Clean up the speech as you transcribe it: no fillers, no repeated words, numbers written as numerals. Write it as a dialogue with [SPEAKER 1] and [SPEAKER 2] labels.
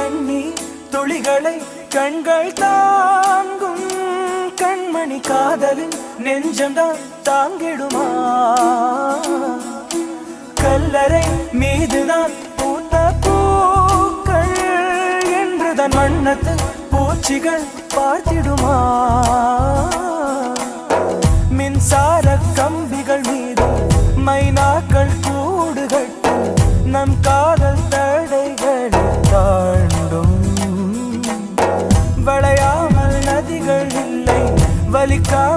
[SPEAKER 1] கண்ணீர் துளிகளை கண்கள் தாங்கும் கண்மணி காதலின் நெஞ்சம்தான் தாங்கிடுமா கல்லறை மீதுதான் பூத்த பூக்கள் என்றுதான் வண்ணத்து பூச்சிகள் பார்த்திடுமா மின்சார கம்பிகள் மீது மைனாக்கள் கூடு கட்டும் நம் காதல் தடைகளை தாண்டும் வளையாமல் நதிகள் இல்லை வலிக்காமல்